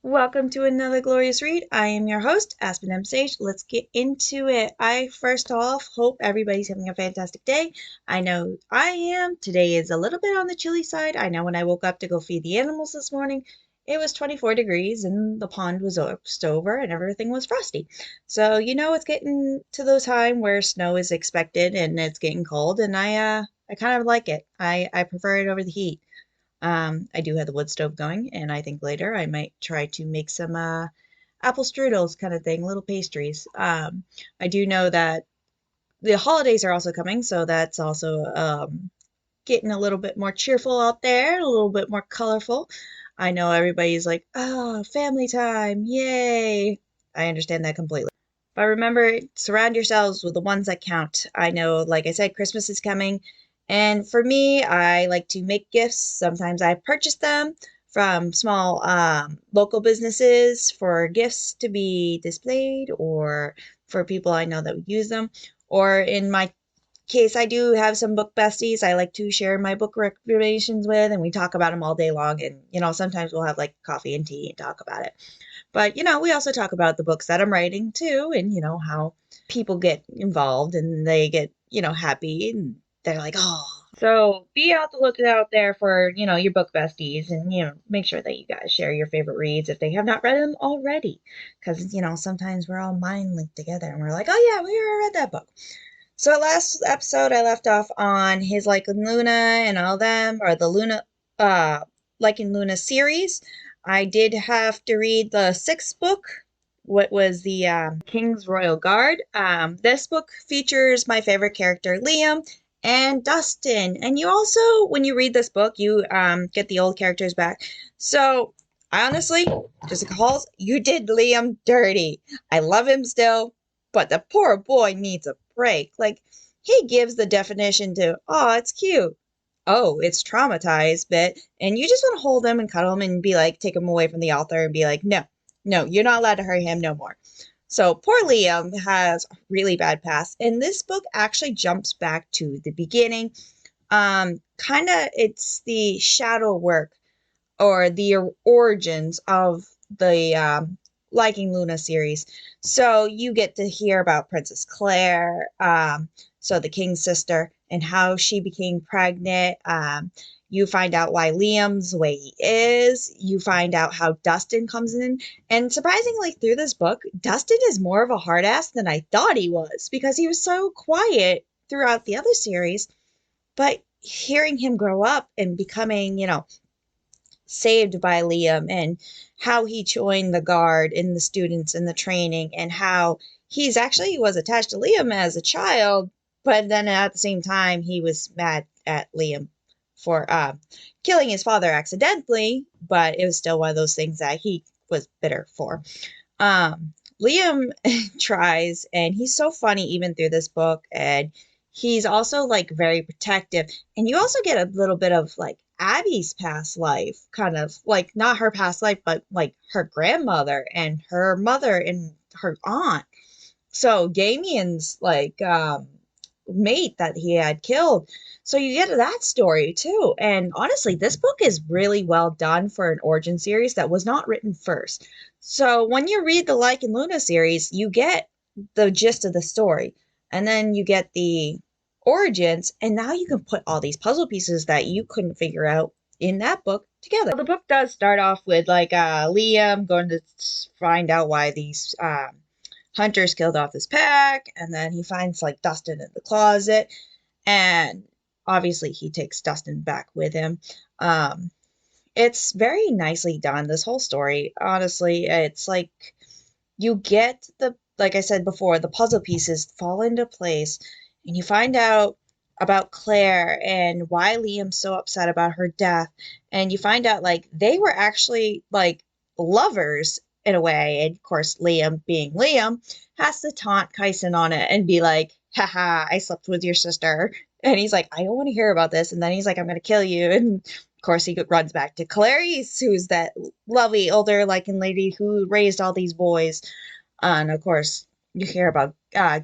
Welcome to another glorious read. I am your host, Aspen M. Sage. Let's get into it. I first off hope everybody's having a fantastic day. I know I am. Today is a little bit on the chilly side. I know when I woke up to go feed the animals this morning, it was 24 degrees and the pond was over and everything was frosty. So it's getting to the time where snow is expected and it's getting cold, and I kind of like it. I prefer it over the heat. I do have the wood stove going, and I think later I might try to make some apple strudels kind of thing, little pastries. I do know that the holidays are also coming, so that's also getting a little bit more cheerful out there, a little bit more colorful. I know everybody's like, oh, family time, yay. I understand that completely. But remember, surround yourselves with the ones that count. I know, like I said, Christmas is coming. And for me, I like to make gifts. Sometimes I purchase them from small local businesses for gifts to be displayed or for people I know that would use them. Or in my case, I do have some book besties I like to share my book recommendations with, and we talk about them all day long. And, sometimes we'll have like coffee and tea and talk about it. But, we also talk about the books that I'm writing too, and, how people get involved and they get, happy and they're like, oh. So be out the lookout there for, your book besties, and, make sure that you guys share your favorite reads if they have not read them already. Because, sometimes we're all mind linked together and we're like, oh yeah, we already read that book. So last episode I left off on his Lycan Luna and all them, or the Lycan Luna series. I did have to read the sixth book, what was the King's Royal Guard. This book features my favorite character, Liam and Dustin. And you also, when you read this book, you get the old characters back. So honestly, just calls, you did Liam dirty. I love him still, but the poor boy needs a break. Like, he gives the definition to, oh, it's cute. Oh, it's traumatized, but, and you just want to hold him and cuddle him and be like, take him away from the altar and be like, no, you're not allowed to hurt him no more. So poor Liam has a really bad past, and this book actually jumps back to the beginning. Kind of, it's the shadow work or the origins of the Lycan Luna series. So you get to hear about Princess Claire, so the king's sister, and how she became pregnant. You find out why Liam's the way he is. You find out how Dustin comes in. And surprisingly, through this book, Dustin is more of a hard ass than I thought he was, because he was so quiet throughout the other series. But hearing him grow up and becoming, saved by Liam, and how he joined the guard and the students and the training, and how he was attached to Liam as a child, but then at the same time he was mad at Liam for killing his father accidentally, but it was still one of those things that he was bitter for. Liam tries, and he's so funny even through this book, and he's also like very protective. And you also get a little bit of like Abby's past life, kind of like not her past life, but like her grandmother and her mother and her aunt. So Damien's like mate that he had killed. So you get that story too. And honestly, this book is really well done for an origin series that was not written first. So when you read the Lycan Luna series, you get the gist of the story. And then you get the origins, and now you can put all these puzzle pieces that you couldn't figure out in that book together. So the book does start off with like Liam going to find out why these hunters killed off his pack, and then he finds like Dustin in the closet, and obviously he takes Dustin back with him. It's very nicely done, this whole story. Honestly, it's like you get like I said before, the puzzle pieces fall into place, and you find out about Claire and why Liam's so upset about her death. And you find out like they were actually like lovers in a way. And of course, Liam, being Liam, has to taunt Kyson on it and be like, haha, I slept with your sister. And he's like, I don't want to hear about this. And then he's like, I'm going to kill you. And of course, he runs back to Clarice, who's that lovely older Lycan lady who raised all these boys. And of course, you hear about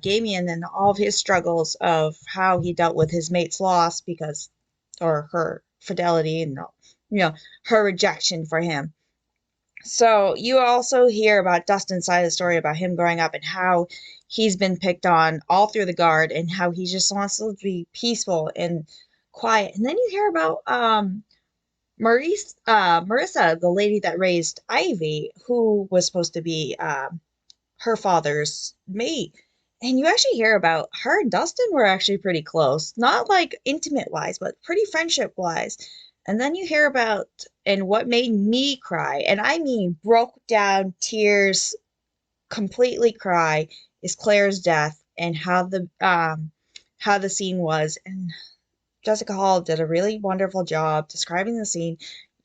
Damien and all of his struggles of how he dealt with his mate's loss or her fidelity and, her rejection for him. So you also hear about Dustin's side of the story about him growing up and how he's been picked on all through the guard and how he just wants to be peaceful and quiet. And then you hear about Marissa, the lady that raised Ivy, who was supposed to be her father's mate. And you actually hear about her and Dustin were actually pretty close. Not like intimate wise, but pretty friendship wise. And then you hear about, and what made me cry, and I mean broke down tears, completely cry, is Claire's death and how the scene was. And Jessica Hall did a really wonderful job describing the scene.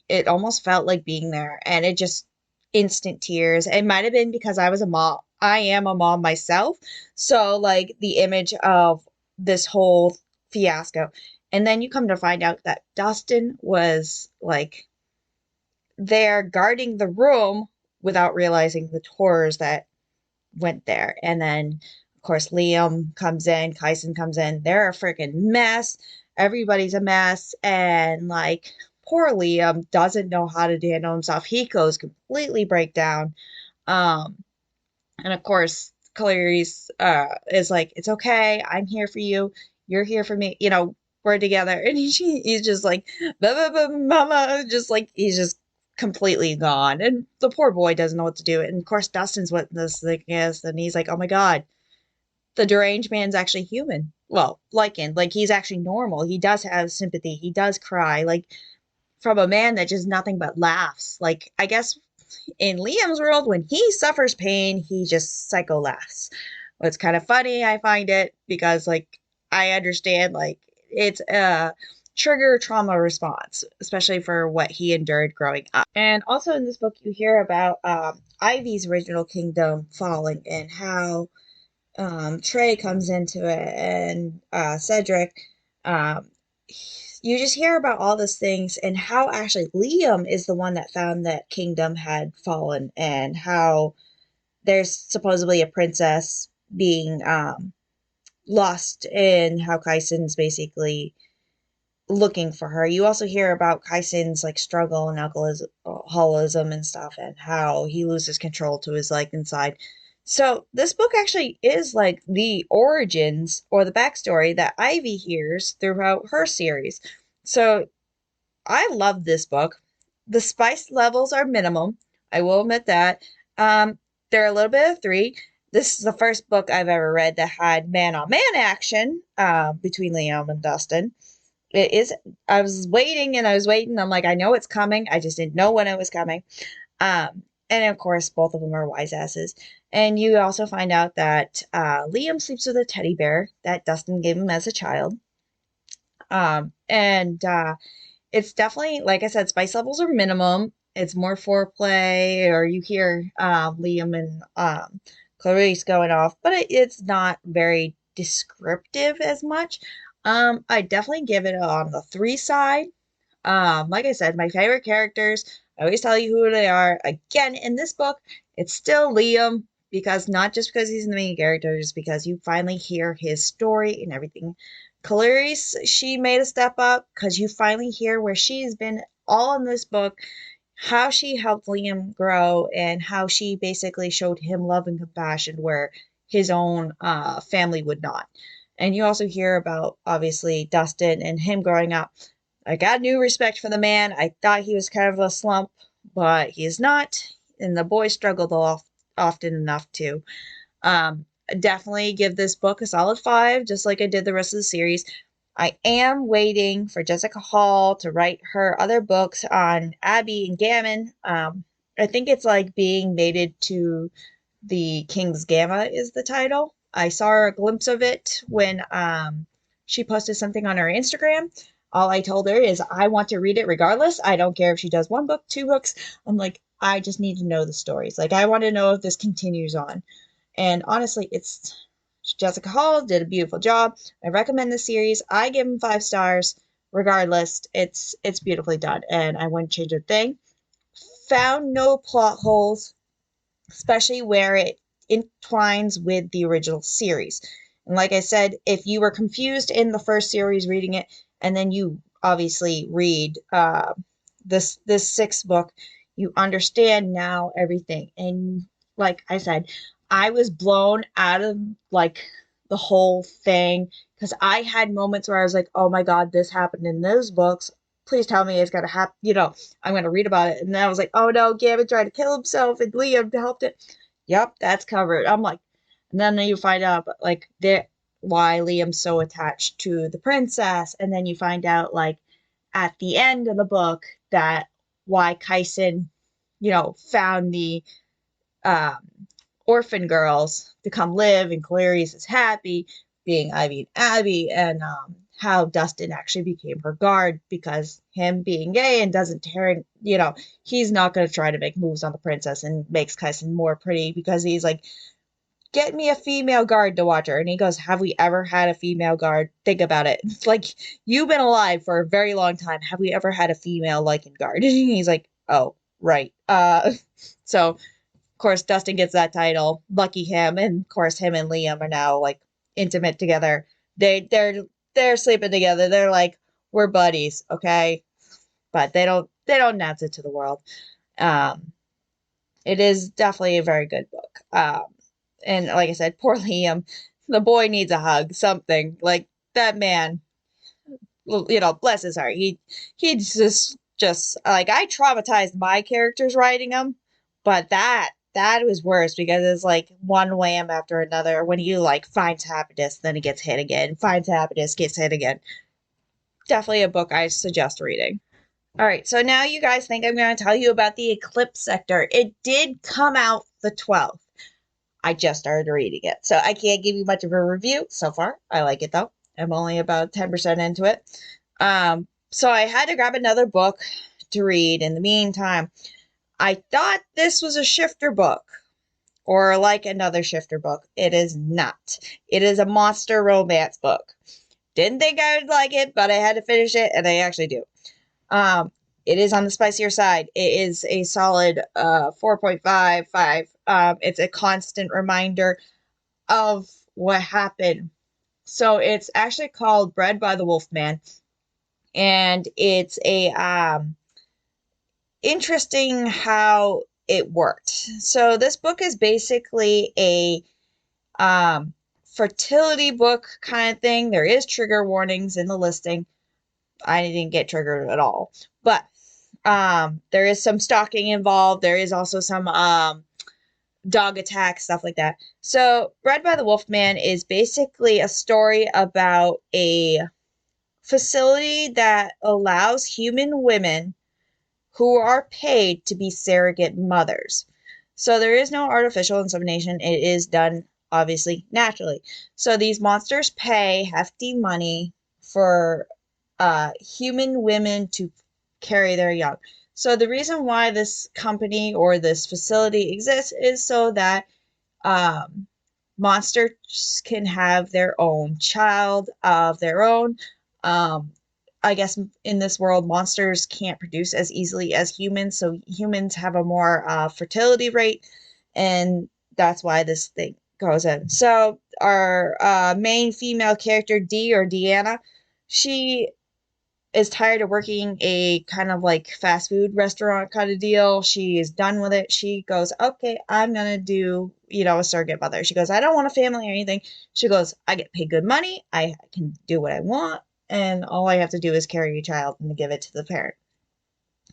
It almost felt like being there, and it just instant tears. It might have been because I was a mom. I am a mom myself, so like the image of this whole fiasco. And then you come to find out that Dustin was like there guarding the room without realizing the horrors that went there. And then, of course, Liam comes in, Kyson comes in. They're a freaking mess. Everybody's a mess. And, like, poor Liam doesn't know how to handle himself. He goes completely breakdown. Um, and, of course, Clarice is like, it's okay. I'm here for you. You're here for me. You know, we're together. And he's just like, mama, just like, he's just completely gone. And the poor boy doesn't know what to do. And of course, Dustin's what this thing is. And he's like, oh my God, the deranged man's actually human. Well, Lycan, like he's actually normal. He does have sympathy. He does cry. Like from a man that just nothing but laughs. Like, I guess in Liam's world, when he suffers pain, he just psycho laughs. It's kind of funny, I find it, because like I understand like it's a trigger trauma response, especially for what he endured growing up. And also in this book, you hear about Ivy's original kingdom falling and how Trey comes into it and Cedric. Um, you just hear about all these things and how actually Liam is the one that found that kingdom had fallen and how there's supposedly a princess being lost and how Kyson's basically looking for her. You also hear about Kyson's like struggle and alcoholism and stuff and how he loses control to his like inside. So this book actually is like the origins or the backstory that Ivy hears throughout her series. So I love this book. The spice levels are minimum. I will admit that. They're a little bit of three. This is the first book I've ever read that had man on man action between Liam and Dustin. It is. I was waiting and I was waiting. I'm like, I know it's coming. I just didn't know when it was coming. And of course, both of them are wise asses. And you also find out that Liam sleeps with a teddy bear that Dustin gave him as a child. And it's definitely, like I said, spice levels are minimum. It's more foreplay, or you hear Liam and Clarice going off, but it's not very descriptive as much. I definitely give it on the 3 side. Like I said, my favorite characters, I always tell you who they are. Again, in this book, it's still Liam, because not just because he's the main character, just because you finally hear his story and everything. Clarice, she made a step up because you finally hear where she's been all in this book, how she helped Liam grow and how she basically showed him love and compassion where his own family would not. And you also hear about obviously Dustin and him growing up. I got new respect for the man. I thought he was kind of a slump, but he is not. And the boy struggled often enough too. Um, Definitely give this book a solid 5, just like I did the rest of the series. I am waiting for Jessica Hall to write her other books on Abby and Gammon. I think it's like being mated to the King's Gamma is the title. I saw a glimpse of it when she posted something on her Instagram. All I told her is I want to read it regardless. I don't care if she does 1 book, 2 books. I'm like, I just need to know the stories. Like, I want to know if this continues on. And honestly, it's Jessica Hall did a beautiful job. I recommend the series. I give them 5 stars. Regardless, it's beautifully done, and I wouldn't change a thing. Found no plot holes, especially where it entwines with the original series. And like I said, if you were confused in the first series reading it, and then you obviously read this 6th book, You understand now everything. And like I said, I was blown out of like the whole thing because I had moments where I was like, oh my God, this happened in those books. Please tell me it's gonna happen. I'm gonna read about it. And then I was like, oh no, Gavin tried to kill himself and Liam helped it. Yep, that's covered. I'm like, and then you find out like why Liam's so attached to the princess, and then you find out like at the end of the book that why Kyson, found the um, orphan girls to come live, and Clarice is happy being Ivy and Abby, and how Dustin actually became her guard because him being gay and doesn't tear, he's not going to try to make moves on the princess and makes Kyson more pretty because he's like, get me a female guard to watch her. And he goes, have we ever had a female guard? Think about it. It's like, you've been alive for a very long time. Have we ever had a female Lycan guard? And he's like, oh, right. So, of course, Dustin gets that title. Lucky him. And, of course, him and Liam are now, like, intimate together. They're sleeping together. They're like, we're buddies, okay? But they don't announce it to the world. It is definitely a very good book. And like I said, poor Liam, the boy needs a hug, something. Like that man, bless his heart. He's just like I traumatized my characters writing them, but that was worse because it's like one wham after another. When he like finds happiness, then he gets hit again. Finds happiness, gets hit again. Definitely a book I suggest reading. All right, so now you guys think I'm going to tell you about the Eclipse Sector. It did come out the 12th. I just started reading it, so I can't give you much of a review so far. I like it, though. I'm only about 10% into it. So I had to grab another book to read in the meantime. I thought this was a shifter book, or like another shifter book. It is not. It is a monster romance book. Didn't think I would like it, but I had to finish it, and I actually do. It is on the spicier side. It is a solid 4.55. It's a constant reminder of what happened. So it's actually called Bred by the Wolfman, and it's a interesting how it worked. So this book is basically a fertility book kind of thing. There is trigger warnings in the listing. I didn't get triggered at all, but there is some stalking involved. There is also some dog attacks, stuff like that. So, Bred by the Wolfman is basically a story about a facility that allows human women who are paid to be surrogate mothers. So, there is no artificial insemination. It is done, obviously, naturally. So, these monsters pay hefty money for human women to carry their young. So the reason why this company or this facility exists is so that monsters can have their own child of their own. I guess in this world, monsters can't produce as easily as humans, so humans have a more fertility rate, and that's why this thing goes in. So our main female character, Dee or Deanna, she is tired of working a kind of like fast food restaurant kind of deal. She is done with it. She goes, okay, I'm going to do, a surrogate mother. She goes, I don't want a family or anything. She goes, I get paid good money. I can do what I want. And all I have to do is carry a child and give it to the parent.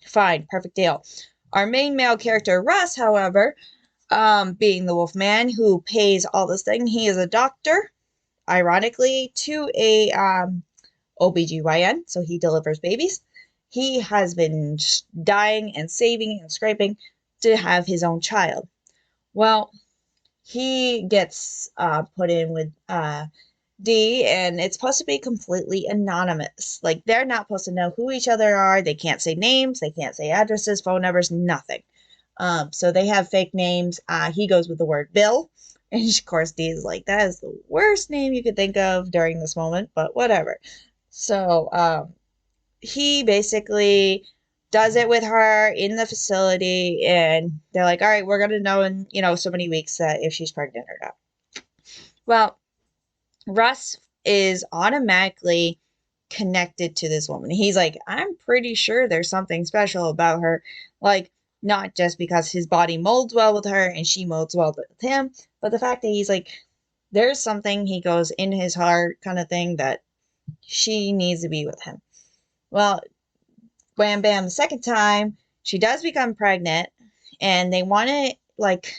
Fine. Perfect deal. Our main male character, Russ, however, being the Wolfman who pays all this thing, he is a doctor, ironically, to a, OBGYN, so he delivers babies. He has been dying and saving and scraping to have his own child. Well, he gets put in with D, and it's supposed to be completely anonymous. Like, they're not supposed to know who each other are. They can't say names. They can't say addresses, phone numbers, nothing. So they have fake names. He goes with the word Bill. And of course, D is like, that is the worst name you could think of during this moment, but whatever. So he basically does it with her in the facility, and they're like, all right, we're going to know in, so many weeks that if she's pregnant or not. Well, Russ is automatically connected to this woman. He's like, I'm pretty sure there's something special about her. Like, not just because his body molds well with her and she molds well with him, but the fact that he's like, there's something he goes in his heart kind of thing that she needs to be with him. Well, wham bam, the second time, she does become pregnant, and they want to like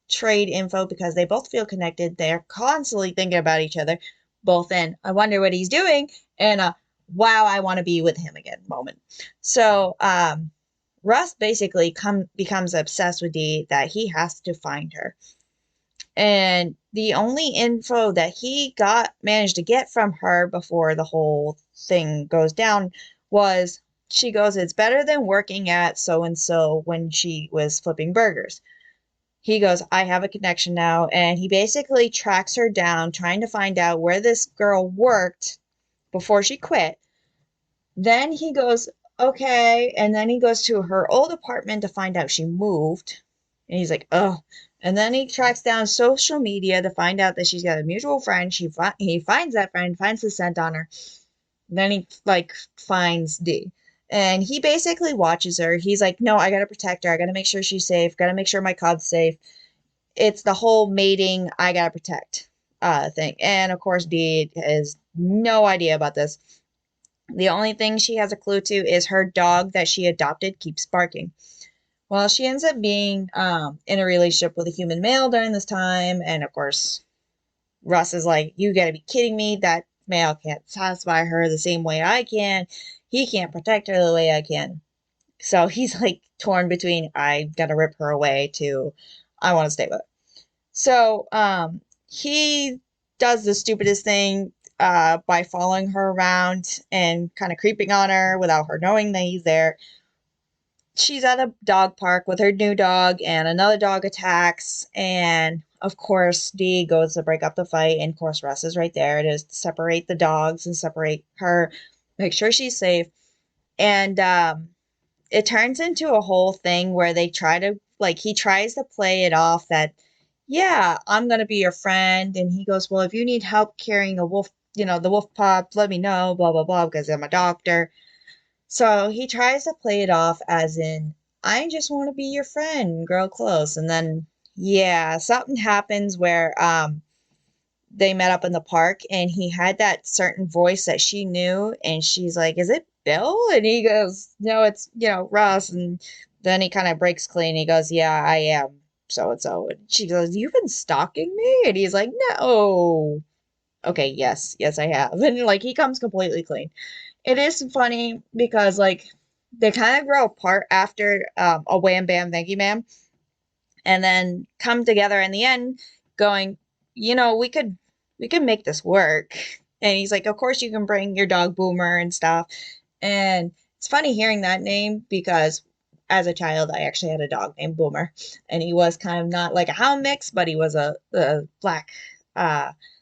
trade info because they both feel connected. They're constantly thinking about each other, both in I wonder what he's doing and wow, I want to be with him again moment. So Russ basically becomes obsessed with Dee that he has to find her. And the only info that he managed to get from her before the whole thing goes down was she goes, it's better than working at so and so when she was flipping burgers. He goes, I have a connection now. And he basically tracks her down, trying to find out where this girl worked before she quit. Then he goes, okay. And then he goes to her old apartment to find out she moved. And he's like, oh. And then he tracks down social media to find out that she's got a mutual friend. He finds that friend, finds the scent on her. Then he like finds Dee. And he basically watches her. He's like, no, I gotta protect her. I gotta make sure she's safe. Gotta make sure my cub's safe. It's the whole mating, I gotta protect thing. And of course, Dee has no idea about this. The only thing she has a clue to is her dog that she adopted keeps barking. Well, she ends up being in a relationship with a human male during this time. And of course, Russ is like, you gotta be kidding me. That male can't satisfy her the same way I can. He can't protect her the way I can. So he's like torn between I gotta rip her away to I want to stay with her. So he does the stupidest thing by following her around and kind of creeping on her without her knowing that he's there. She's at a dog park with her new dog, and another dog attacks. And of course, Dee goes to break up the fight, and of course, Russ is right there to separate the dogs and separate her, make sure she's safe. And it turns into a whole thing where they try to like he tries to play it off that yeah, I'm gonna be your friend, and he goes, well, if you need help carrying a wolf, the wolf pup, let me know, blah blah blah, because I'm a doctor. So he tries to play it off as in I just want to be your friend, girl close. And then yeah, something happens where they met up in the park, and he had that certain voice that she knew, and she's like, is it Bill? And he goes, no, it's Russ. And then he kind of breaks clean. He goes, yeah, I am so and so. And she goes, you've been stalking me? And he's like, no. Okay, yes, I have. And like he comes completely clean. It is funny because like they kind of grow apart after a wham bam thank you ma'am, and then come together in the end going, we could make this work. And he's like, of course you can bring your dog Boomer and stuff. And it's funny hearing that name because as a child I actually had a dog named Boomer, and he was kind of not like a hound mix, but he was a black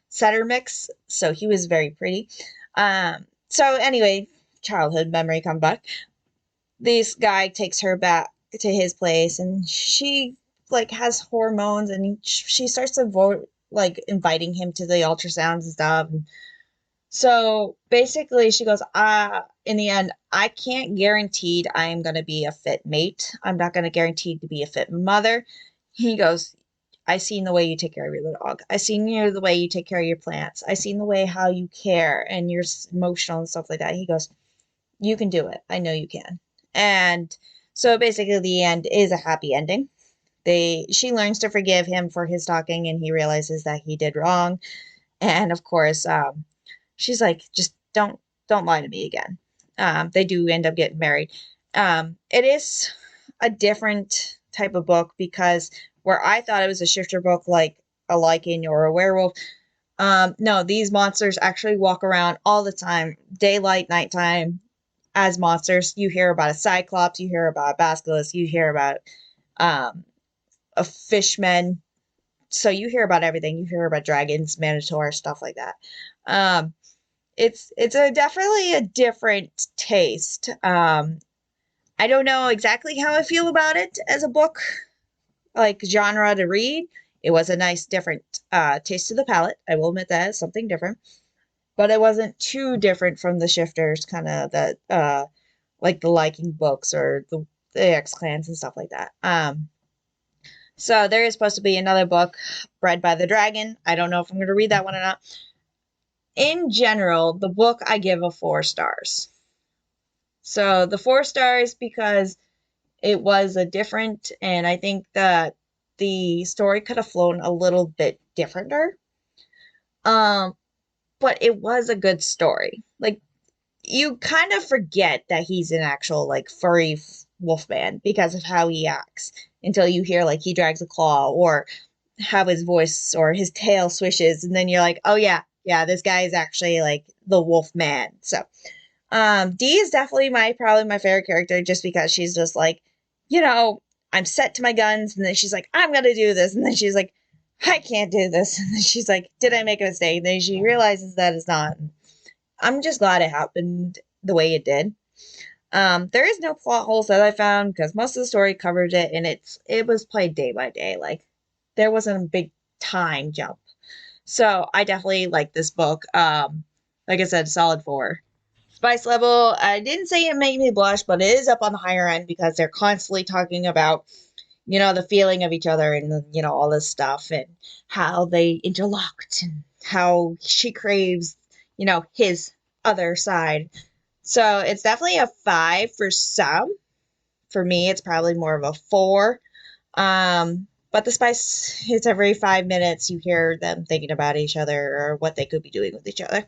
setter mix, so he was very pretty. So anyway, childhood memory come back. This guy takes her back to his place, and she like has hormones, and she starts to vote like inviting him to the ultrasounds and stuff. And so basically, she goes, in the end, I can't guarantee I am going to be a fit mate. I'm not going to guarantee to be a fit mother. He goes, I seen the way you take care of your dog. I seen the way you take care of your plants. I seen the way how you care and you're emotional and stuff like that. He goes, you can do it. I know you can. And so basically the end is a happy ending. She learns to forgive him for his talking, and he realizes that he did wrong. And of course, she's like, just don't lie to me again. They do end up getting married. It is a different type of book because where I thought it was a shifter book like a Lycan or a werewolf, no, these monsters actually walk around all the time, daylight, nighttime, as monsters. You hear about a cyclops, you hear about a basilisk, you hear about um, a fishman. So you hear about everything. You hear about dragons, minotaur, stuff like that. Um, it's definitely a different taste. I don't know exactly how I feel about it as a book, like genre to read. It was a nice different taste to the palate. I will admit that it's something different, but it wasn't too different from the shifters kind of that like the liking books or the X clans and stuff like that. So there is supposed to be another book, Bred by the Dragon. I don't know if I'm going to read that one or not. In general, the book I give a 4 stars. So the 4 stars because it was a different, and I think that the story could have flown a little bit differenter. But it was a good story. Like, you kind of forget that he's an actual, like, furry wolfman because of how he acts until you hear, like, he drags a claw or how his voice or his tail swishes, and then you're like, oh yeah, this guy is actually, like, the wolf man. So Dee is definitely probably my favorite character just because she's just like, I'm set to my guns, and then she's like, I'm gonna do this, and then she's like, I can't do this, and then she's like, did I make a mistake? And then she realizes that it's not. I'm just glad it happened the way it did. There is no plot holes that I found because most of the story covered it, and it was played day by day. Like, there wasn't a big time jump. So I definitely like this book. Like I said, solid 4. Spice level, I didn't say it made me blush, but it is up on the higher end because they're constantly talking about, the feeling of each other and, all this stuff and how they interlocked and how she craves, his other side. So it's definitely a 5 for some. For me, it's probably more of a 4. But the spice, it's every 5 minutes you hear them thinking about each other or what they could be doing with each other.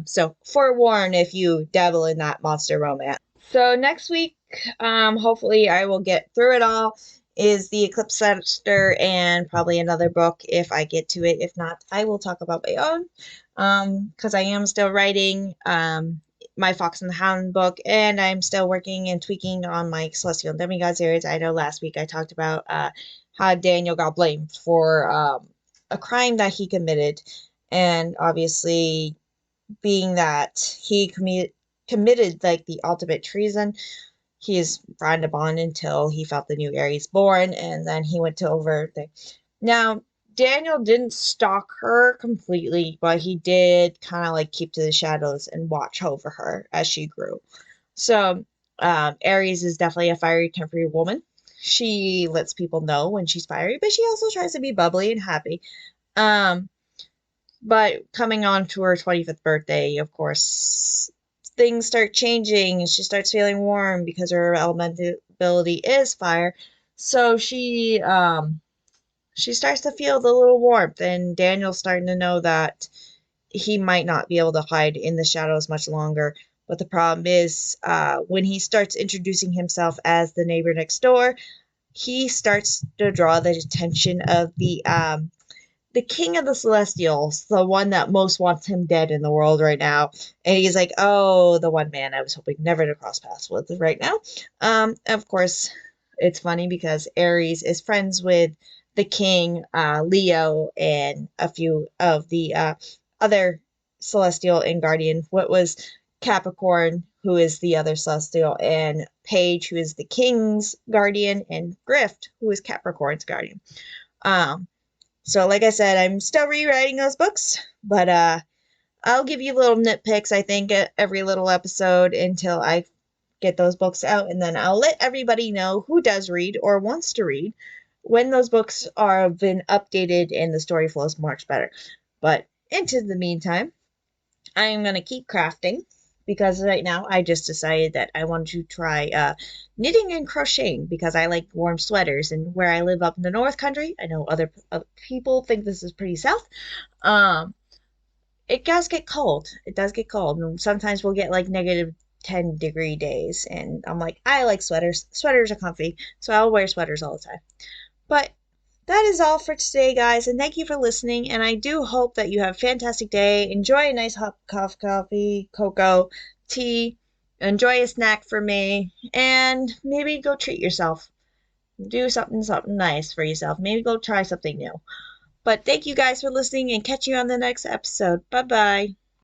So forewarn if you dabble in that monster romance. So next week, hopefully I will get through it all, is the Eclipse Sister and probably another book if I get to it. If not, I will talk about my own, because I am still writing my Fox and the Hound book, and I'm still working and tweaking on my Celestial and Demigod series. I know last week I talked about how Daniel got blamed for a crime that he committed, and obviously being that he committed like the ultimate treason, he is frowned upon until he felt the new Ares born, and then he went to over there. Now, Daniel didn't stalk her completely, but he did kind of like keep to the shadows and watch over her as she grew. So, Ares is definitely a fiery tempered woman. She lets people know when she's fiery, but she also tries to be bubbly and happy. But coming on to her 25th birthday, of course, things start changing and she starts feeling warm because her elemental ability is fire. So she starts to feel the little warmth, and Daniel's starting to know that he might not be able to hide in the shadows much longer. But the problem is, when he starts introducing himself as the neighbor next door, he starts to draw the attention of the king of the Celestials, the one that most wants him dead in the world right now. And he's like, oh, the one man I was hoping never to cross paths with right now. Of course, it's funny because Ares is friends with the king, Leo, and a few of the other Celestial and Guardian. What was Capricorn, who is the other Celestial, and Paige, who is the king's guardian, and Grift, who is Capricorn's guardian. So like I said, I'm still rewriting those books, but I'll give you little nitpicks, I think, at every little episode until I get those books out, and then I'll let everybody know who does read or wants to read when those books are been updated and the story flows much better. But into the meantime, I'm going to keep crafting because right now I just decided that I want to try knitting and crocheting because I like warm sweaters, and where I live up in the North Country, I know other people think this is pretty south. It does get cold. It does get cold, and sometimes we'll get like negative 10-degree days, and I'm like, I like sweaters. Sweaters are comfy, so I'll wear sweaters all the time. But that is all for today, guys, and thank you for listening, and I do hope that you have a fantastic day. Enjoy a nice hot coffee, cocoa, tea, enjoy a snack for me, and maybe go treat yourself. Do something nice for yourself. Maybe go try something new. But thank you guys for listening, and catch you on the next episode. Bye-bye.